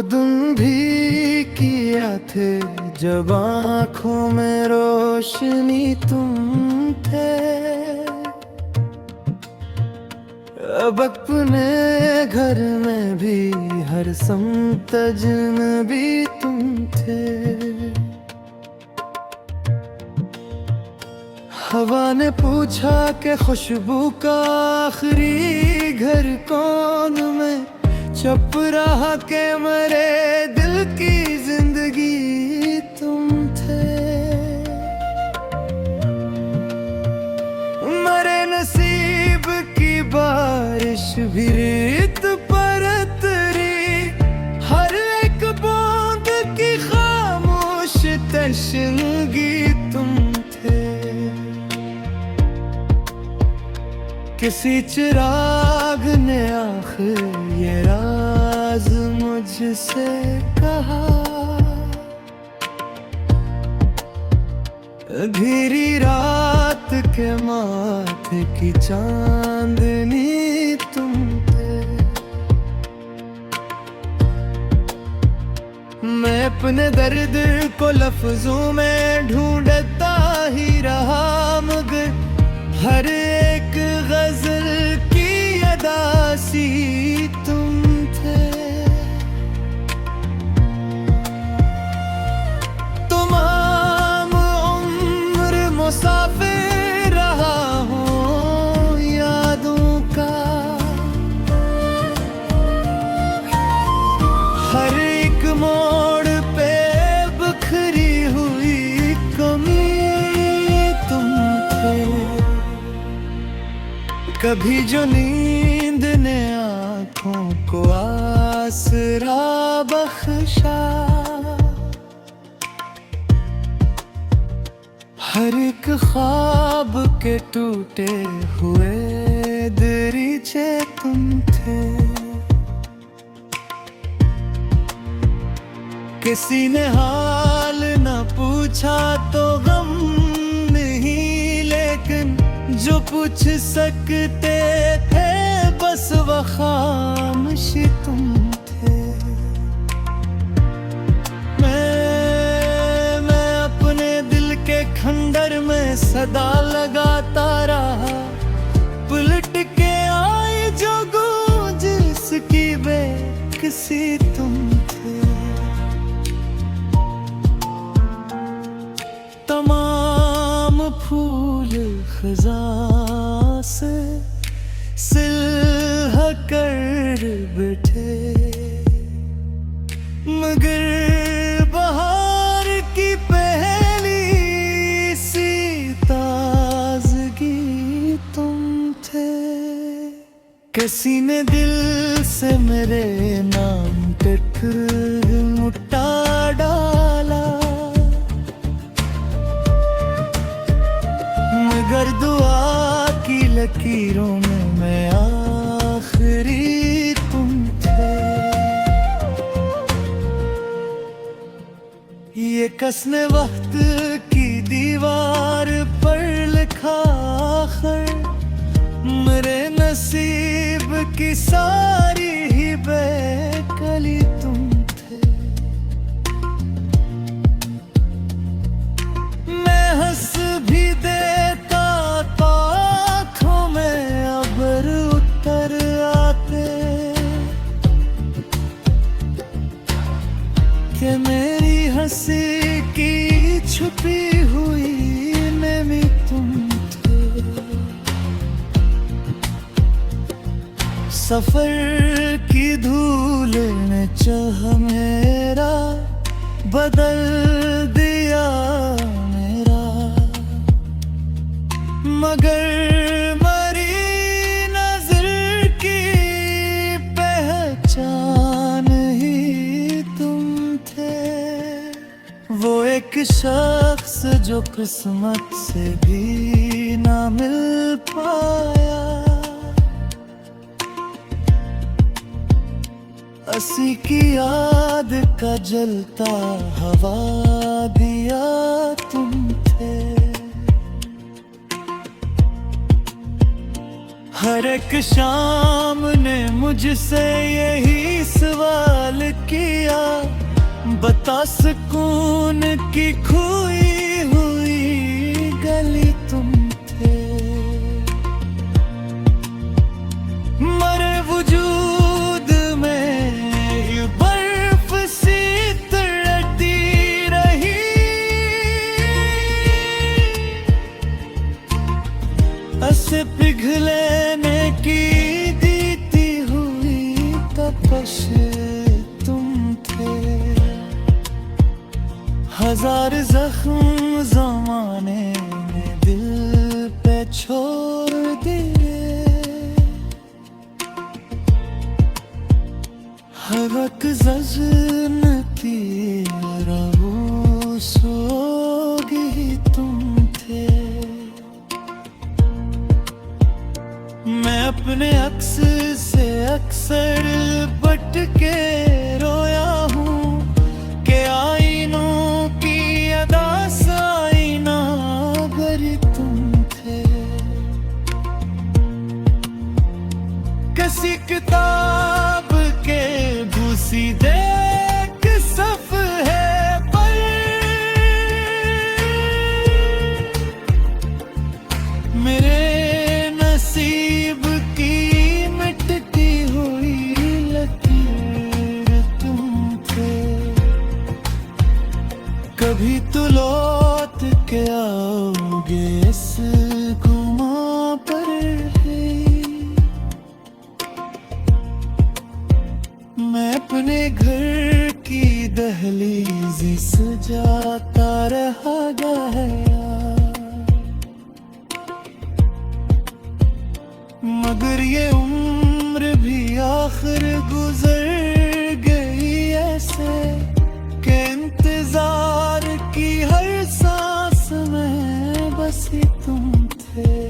दिन भी किया थे जब आँखों में रोशनी तुम थे। अब अपने घर में भी हर समतज में भी तुम थे। हवा ने पूछा कि खुशबू का आखिरी घर कौन में, चुप रहा के मेरे दिल की जिंदगी तुम थे। मेरे नसीब की बारिश भी रेत पर उतरी, हर एक बूंद की खामोश तशनगी तुम थे। किसी चिराग ने आखिर ये राज मुझसे कहा, अंधेरी रात के माथे की चांदनी तुम थे। मैं अपने दर्द को लफ्जों में ढूंढता ही रहा, मगर हर एक गजल की अदासी तुम थे। तमाम उम्र मुसाफिर रहा हूँ यादों का, हर एक मोड़ पे बिखरी हुई कमी तुम थे। कभी जो नींद ने आँखों को आसरा बख्शा, हर एक ख्वाब के टूटे हुए दरीचे तुम थे। किसी ने हाल न पूछा तो गम नहीं, लेकिन जो पूछ सकते थे बस वो खामोश तुम थे। मैं अपने दिल के खंडर में सदा लगाता रहा, पलट के आई जो गूंज इसकी बेकसी तुम थे। तमाम फूल खज़ां से सिलह कर बैठे, मगर बहार की पहली सी ताज़गी तुम थे। किसी ने दिल से मेरे नाम पे फिर मुट्ठा डाला, मगर दुआ की लकीरों में मैं आखिरी तुम थे। ये कसने वक्त की दीवार पर लिखा आखिर, मेरे नसीब की सारी ही बेकली तुम थे। मैं हंस भी देता आँखों में अबर उतर आते, कि मेरी हंसी की छुपी हुई नमी तुम थे। सफर की धूल ने चाह मेरा बदल दिया मेरा, मगर मरी नजर की पहचान ही तुम थे। वो एक शख्स जो किस्मत से भी ना मिल पाया, असी की याद का जलता हवा दिया तुम थे। हर एक शाम ने मुझसे यही सवाल किया, बता सुकून की खोई हुई गली तुम थे। मरे वजूद में ये बर्फ सी तड़पती रही, ऐसे पिघलने की दीती हुई तपश तुम थे। हजार जख्म ज़माने ने दिल पे छोड़ दिए, हर वक्त जज़्न की रसूगी तुम थे। मैं अपने अक्स से अक्सर बट के रोया हूँ कि आईनों की अदा साइना अगर तुम थे। किसी किताब के बूसीदे के सफ़हे पर मेरे नसीब की मिटती हुई लकीर तुम थे। कभी तो लौट के आओगे इस गुमा पर ही, मैं अपने घर की दहलीज सजाता रहा गया, मगर ये उम्र भी आखिर गुजर गई ऐसे कि इंतजार की हर सांस में बस तुम थे।